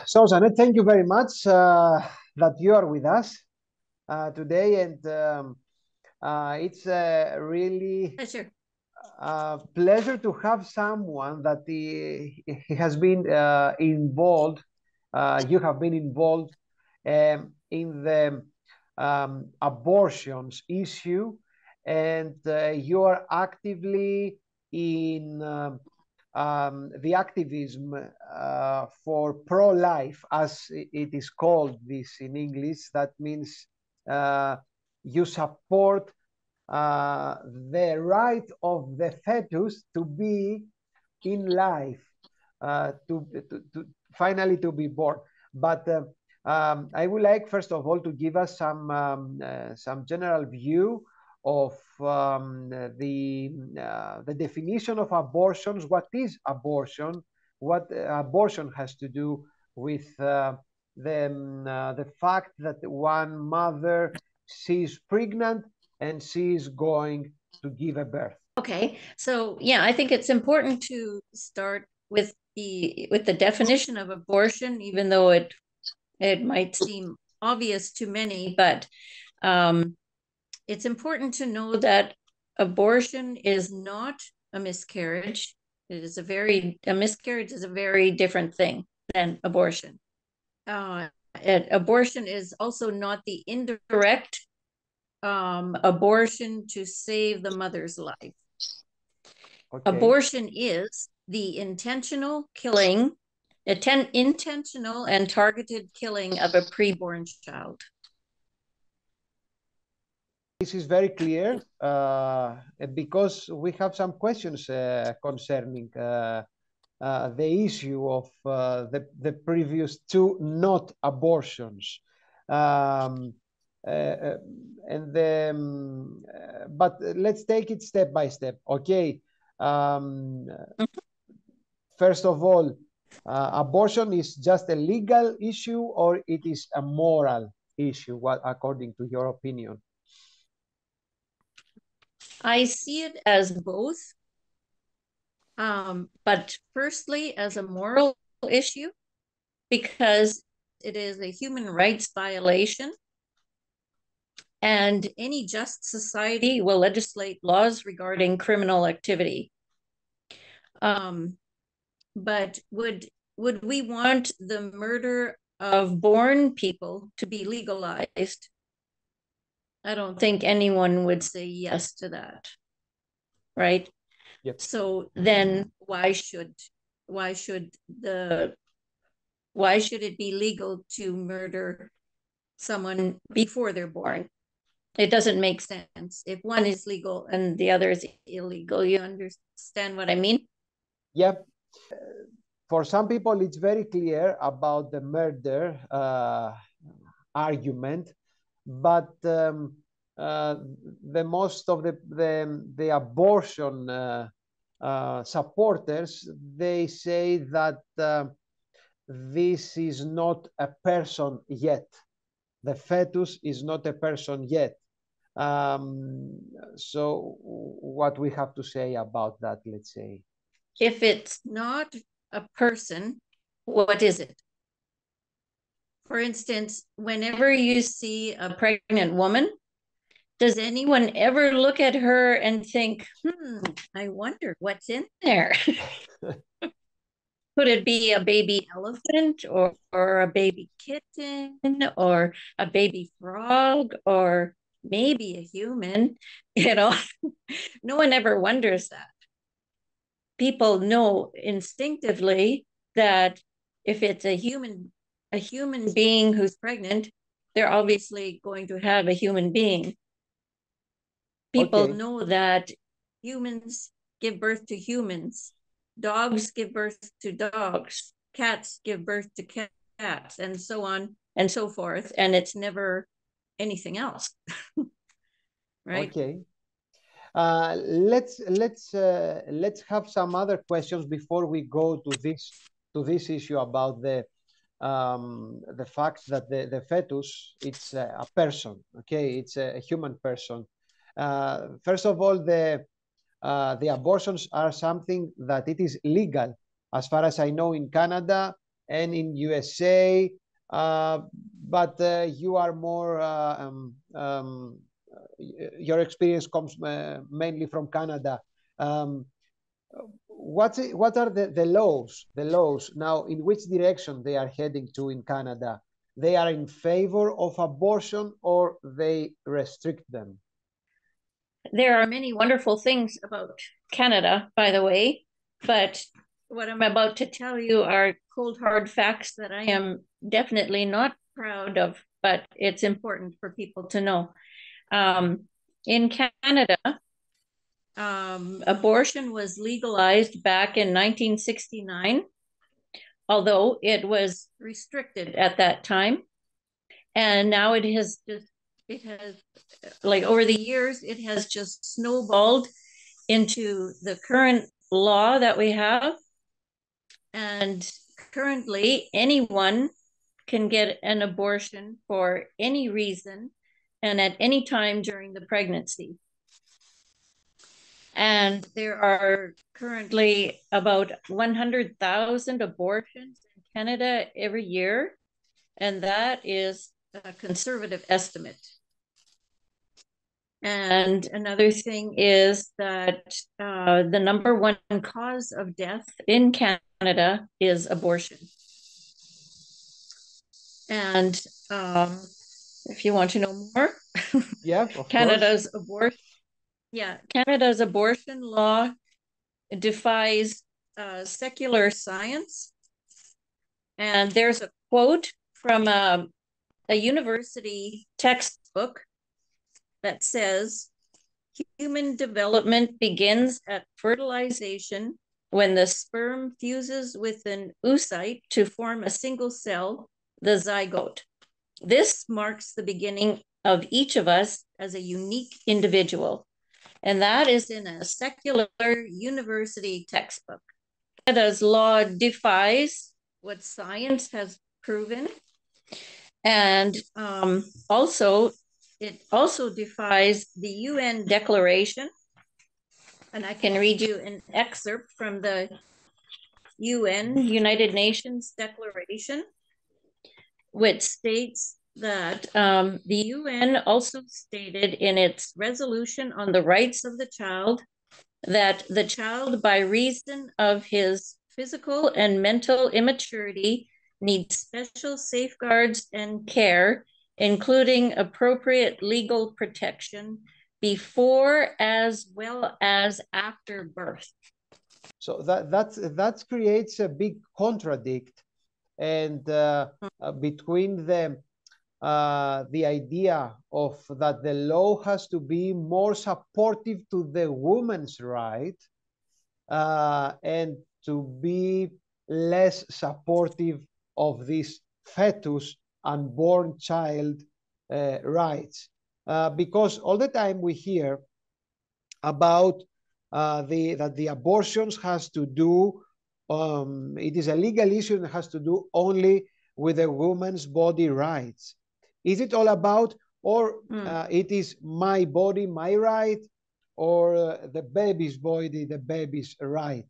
So, Janet, thank you very much that you are with us today, and it's a really Pleasure. Pleasure to have someone that he has been involved. You have been involved in the abortions issue, and you are actively in the activism for pro-life, as it is called this in English. That means you support the right of the fetus to be in life, to finally to be born. But I would like, first of all, to give us some general view of the definition of abortions. What is abortion? What abortion has to do with the fact that one mother, she's pregnant and she's going to give a birth. Okay, so yeah, I think it's important to start with the definition of abortion, even though it might seem obvious to many, but it's important to know that abortion is not a miscarriage. It is a miscarriage is a very different thing than abortion. Abortion is also not the indirect abortion to save the mother's life. Okay. Abortion is the intentional killing, intentional and targeted killing of a preborn child. This is very clear because we have some questions concerning the issue of the previous two not abortions. But let's take it step by step. Okay. First of all, abortion is just a legal issue, or it is a moral issue, according to your opinion? I see it as both, but firstly as a moral issue, because it is a human rights violation, and any just society will legislate laws regarding criminal activity. But would we want the murder of born people to be legalized? I don't think anyone would say yes to that, right? Yep. So then why should it be legal to murder someone before they're born? It doesn't make sense. If one is legal and the other is illegal, you understand what I mean? Yep. For some people, it's very clear about the murder argument, but the most of the abortion supporters, they say that this is not a person yet. The fetus is not a person yet. So what we have to say about that, let's say? If it's not a person, what is it? For instance, whenever you see a pregnant woman, does anyone ever look at her and think, I wonder what's in there? Could it be a baby elephant or a baby kitten or a baby frog or maybe a human? No one ever wonders that. People know instinctively that if it's a human being who's pregnant, they're obviously going to have a human being. People know that humans give birth to humans. Dogs give birth to dogs. Cats give birth to cats, and so on and so forth. And it's never anything else. Right? Okay. Let's have some other questions before we go to this issue about the fact that the fetus, it's a person. Okay, it's a human person. First of all, the abortions are something that it is legal, as far as I know, in Canada, and in USA, but you are more, your experience comes mainly from Canada. What are the laws now, in which direction they are heading to in Canada? They are in favor of abortion or they restrict them? There are many wonderful things about Canada, by the way, but what I'm about to tell you are cold, hard facts that I am definitely not proud of, but it's important for people to know. In Canada, abortion was legalized back in 1969, although it was restricted at that time. And now it has like over the years, it has just snowballed into the current law that we have. And currently, anyone can get an abortion for any reason and at any time during the pregnancy. And there are currently about 100,000 abortions in Canada every year. And that is a conservative estimate. And another thing is that the number one cause of death in Canada is abortion. And if you want to know more, yeah, Canada's abortion. Yeah, Canada's abortion law defies secular science. And there's a quote from a university textbook that says, human development begins at fertilization when the sperm fuses with an oocyte to form a single cell, the zygote. This marks the beginning of each of us as a unique individual. And that is in a secular university textbook. Canada's law defies what science has proven. And it also defies the UN Declaration. And I can read you an excerpt from the UN, United Nations Declaration, which states that the UN also stated in its resolution on the rights of the child that the child, by reason of his physical and mental immaturity, needs special safeguards and care, including appropriate legal protection before as well as after birth. So that creates a big contradict, and between the idea of that the law has to be more supportive to the woman's right and to be less supportive of this fetus, unborn child rights, because all the time we hear about that the abortions has to do, it is a legal issue and has to do only with a woman's body rights. Is it all about, or it is my body, my right, or the baby's body, the baby's right?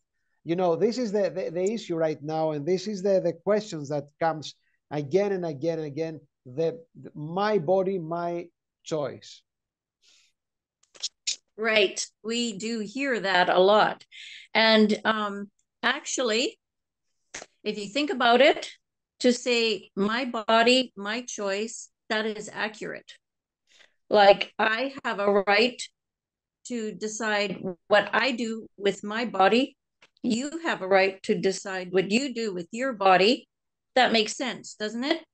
You know, this is the issue right now, and this is the questions that comes again and again and again, my body, my choice. Right. We do hear that a lot. And actually, if you think about it, to say my body, my choice, that is accurate. Like, I have a right to decide what I do with my body. You have a right to decide what you do with your body. That makes sense, doesn't it?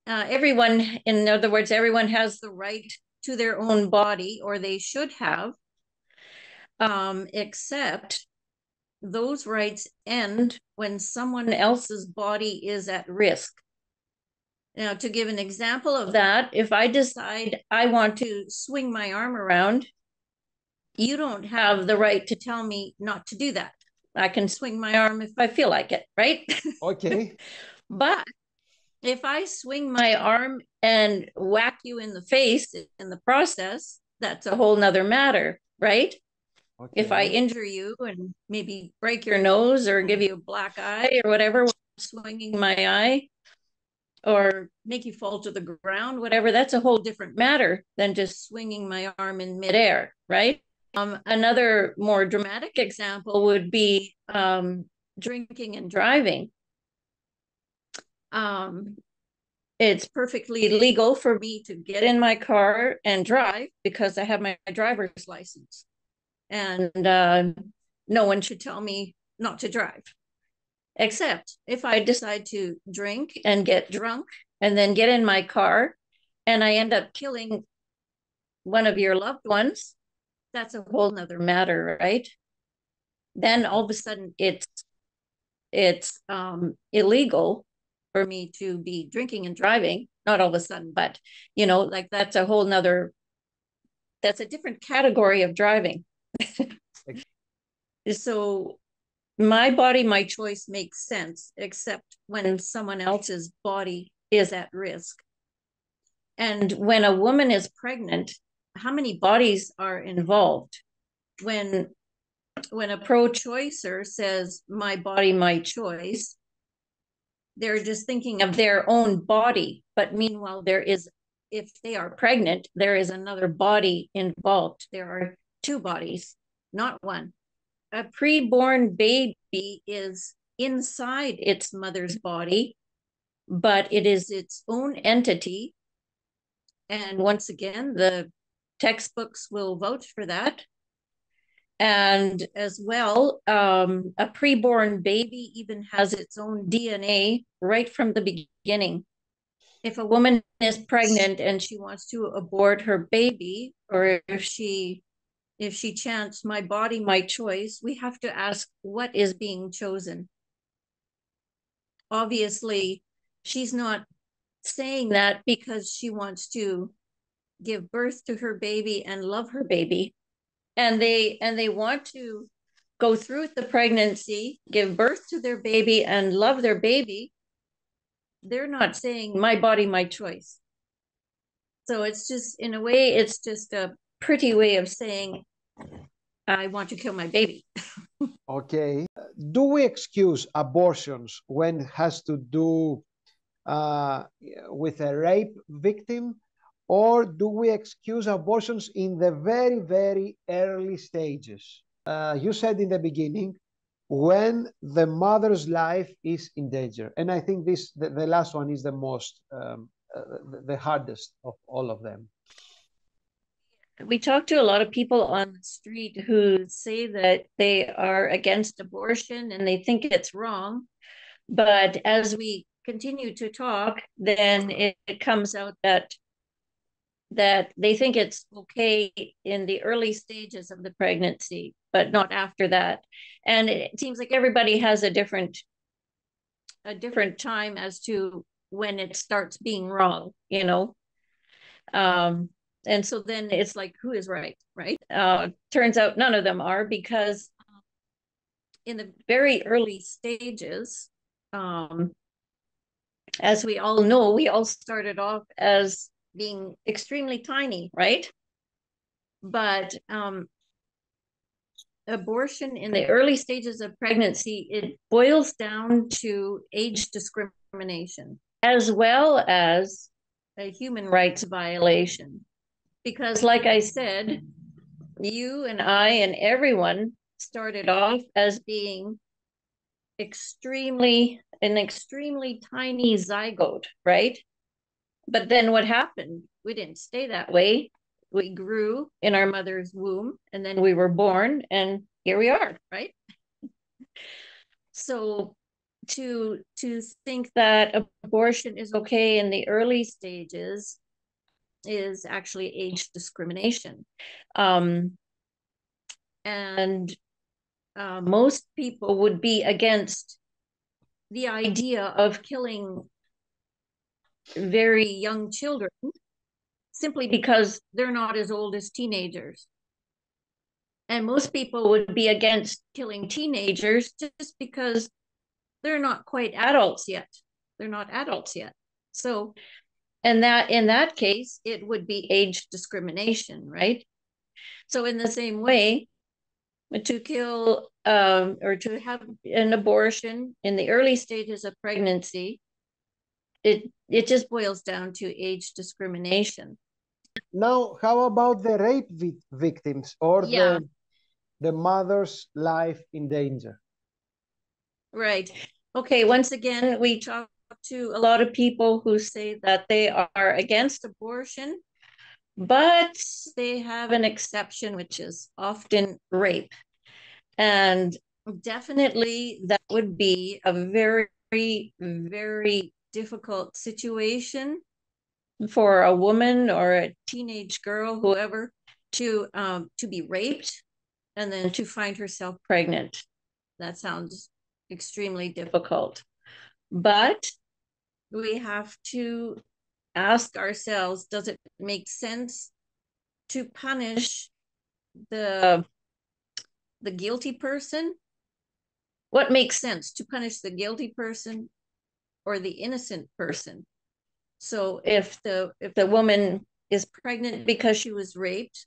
Everyone, in other words, everyone has the right to their own body, or they should have, except those rights end when someone else's body is at risk. Now, to give an example of that, if I decide I want to swing my arm around, you don't have the right to tell me not to do that. I can swing my arm if I feel like it, right? Okay. But if I swing my arm and whack you in the face in the process, that's a whole nother matter, right? Okay. If I injure you and maybe break your nose or give you a black eye or whatever, swinging my eye or make you fall to the ground, whatever, that's a whole different matter than just swinging my arm in midair, right? Another more dramatic example would be drinking and driving. It's perfectly legal for me to get in my car and drive because I have my driver's license. And no one should tell me not to drive. Except if I decide to drink and get drunk and then get in my car and I end up killing one of your loved ones, that's a whole nother matter, right? Then all of a sudden it's illegal for me to be drinking and driving. Not all of a sudden, but like that's a different category of driving. So my body, my choice makes sense, except when someone else's body is at risk. And when a woman is pregnant, how many bodies are involved? When a pro-choicer says, my body, my choice, they're just thinking of their own body. But meanwhile, if they are pregnant, there is another body involved. There are two bodies, not one. A preborn baby is inside its mother's body, but it is its own entity. And once again, the textbooks will vouch for that. And as well, a preborn baby even has its own DNA right from the beginning. If a woman is pregnant and she wants to abort her baby, or if she chants, my body, my choice, we have to ask what is being chosen. Obviously, she's not saying that because she wants to give birth to her baby and love her baby. And they want to go through the pregnancy, give birth to their baby and love their baby. They're not saying my body, my choice. So it's just, in a way, it's just a pretty way of saying, I want to kill my baby. Okay. Do we excuse abortions when it has to do with a rape victim, or do we excuse abortions in the very, very early stages? You said in the beginning, when the mother's life is in danger. And I think the last one is the most, the hardest of all of them. We talk to a lot of people on the street who say that they are against abortion and they think it's wrong. But as we continue to talk, then it comes out that they think it's okay in the early stages of the pregnancy, but not after that. And it seems like everybody has a different time as to when it starts being wrong, and so then it's like, who is right? Turns out none of them are, because in the very early stages, as we all know, we all started off as being extremely tiny, right? But abortion in the early stages of pregnancy, it boils down to age discrimination, as well as a human rights violation. Because like I said, you and I and everyone started off as being an extremely tiny zygote, right? But then what happened? We didn't stay that way. We grew in our mother's womb, and then we were born, and here we are, right? So to think that abortion is okay in the early stages is actually age discrimination. And most people would be against the idea of killing very young children simply because they're not as old as teenagers. And most people would be against killing teenagers just because they're not quite adults yet. They're not adults yet. So, and that in that case, it would be age discrimination, right? So in the same way, to kill or to have an abortion in the early stages of pregnancy, it just boils down to age discrimination. Now, how about the rape victims or the mother's life in danger? Right. Okay, once again, we talk to a lot of people who say that they are against abortion, but they have an exception, which is often rape. And definitely that would be a very, very difficult situation for a woman or a teenage girl, whoever, to be raped and then to find herself pregnant. That sounds extremely difficult. But we have to ask ourselves, does it make sense to punish the guilty person? What makes sense, to punish the guilty person or the innocent person? So if the woman is pregnant because she was raped,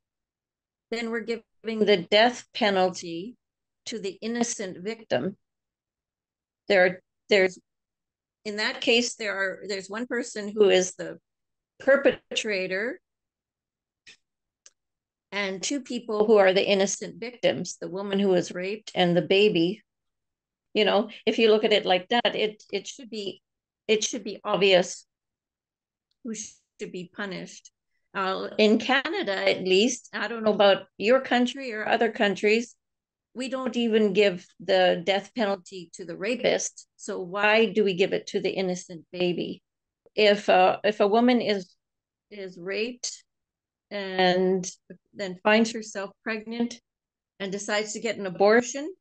then we're giving the death penalty to the innocent victim. There's in that case, there's one person who is the perpetrator and two people who are the innocent victims, the woman who was raped and the baby. You know, if you look at it like that, it should be obvious who should be punished. In Canada, at least, I don't know about your country or other countries, we don't even give the death penalty to the rapist. So why do we give it to the innocent baby? If a woman is raped and then finds herself pregnant and decides to get an abortion,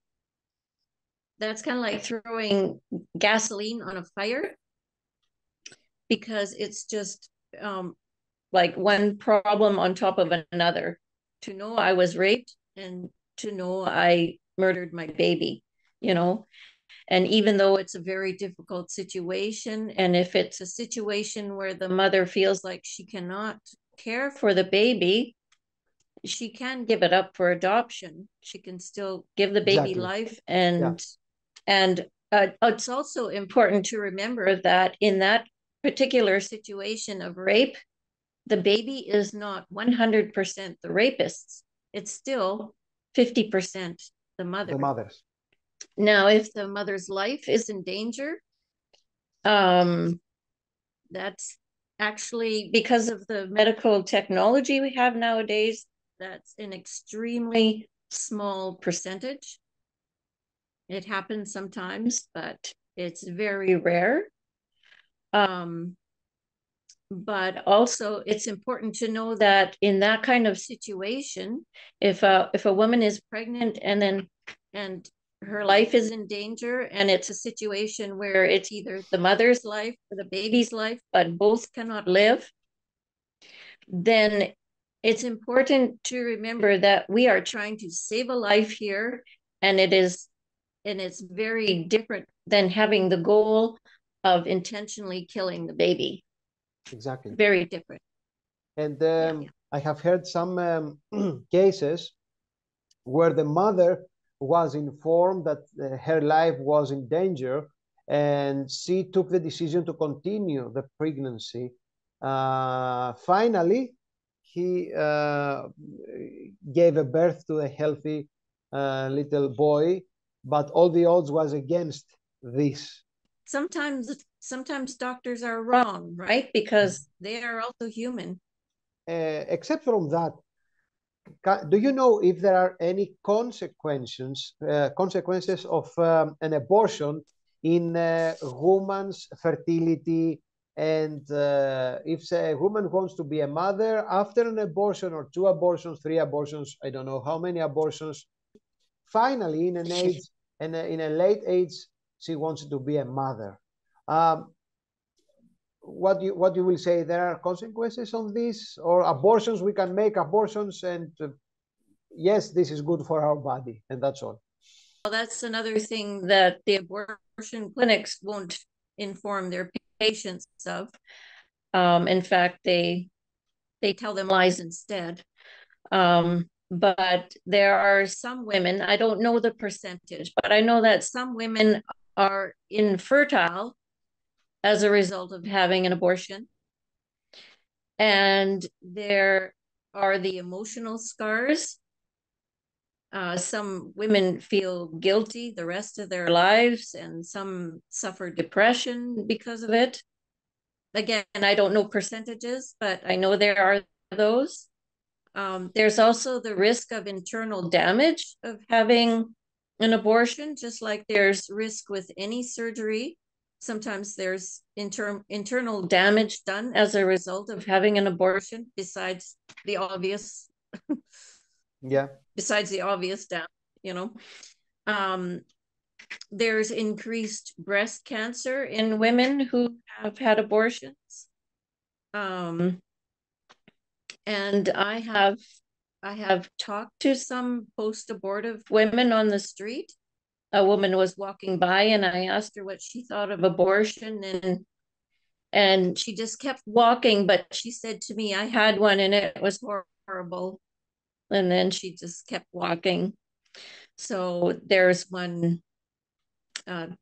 that's kind of like throwing gasoline on a fire, because it's just like one problem on top of another. To know I was raped and to know I murdered my baby, you know. And even though it's a very difficult situation, and if it's a situation where the mother feels like she cannot care for the baby, she can give it up for adoption. She can still give the baby life. And it's also important to remember that in that particular situation of rape, the baby is not 100% the rapist's. It's still 50% the mother. The mother's. Now, if the mother's life is in danger, that's actually, because of the medical technology we have nowadays, that's an extremely small percentage. It happens sometimes, but it's very rare. But also it's important to know that in that kind of situation, if a woman is pregnant and her life is in danger, and it's a situation where it's either the mother's life or the baby's life, but both cannot live, then it's important to remember that we are trying to save a life here, and it's very different than having the goal of intentionally killing the baby. Exactly. Very different. And I have heard some cases where the mother was informed that her life was in danger, and she took the decision to continue the pregnancy. Finally, he gave a birth to a healthy little boy, but all the odds was against this. Sometimes doctors are wrong, right? Because they are also human. Except from that, do you know if there are any consequences of an abortion in a woman's fertility? And if a woman wants to be a mother after an abortion, or 2 abortions, 3 abortions, I don't know how many abortions, finally in a late age, she wants to be a mother. What you will say, there are consequences on this, or abortions, we can make abortions and yes, this is good for our body, and that's all? Well, that's another thing that the abortion clinics won't inform their patients of. In fact, they tell them lies instead. But there are some women, I don't know the percentage, but I know that some women are infertile as a result of having an abortion. And there are the emotional scars. Some women feel guilty the rest of their lives, and some suffer depression because of it. Again, I don't know percentages, but I know there are those. There's also the risk of internal damage of having an abortion, just like there's risk with any surgery. Sometimes there's internal damage done as a result of having an abortion, besides the obvious. Yeah. Besides the obvious damage, you know. There's increased breast cancer in women who have had abortions. And I have talked to some post-abortive women on the street. A woman was walking by and I asked her what she thought of abortion, and she just kept walking, but she said to me, I had one and it was horrible. And then she just kept walking. So there's one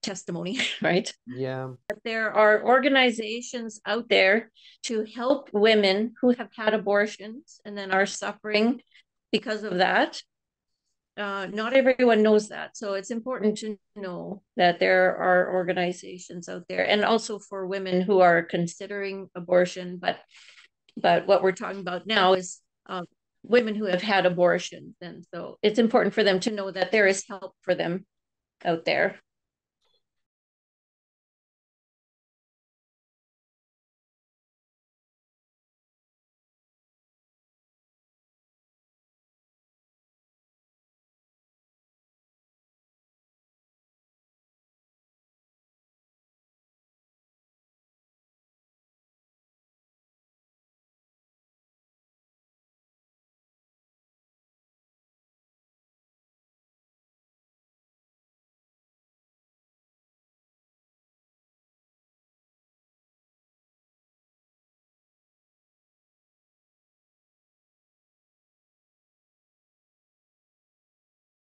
testimony, right? Yeah. But there are organizations out there to help women who have had abortions and then are suffering because of that. Not everyone knows that. So it's important to know that there are organizations out there, and also for women who are considering abortion. But what we're talking about now is women who have had abortions. And so it's important for them to know that there is help for them out there.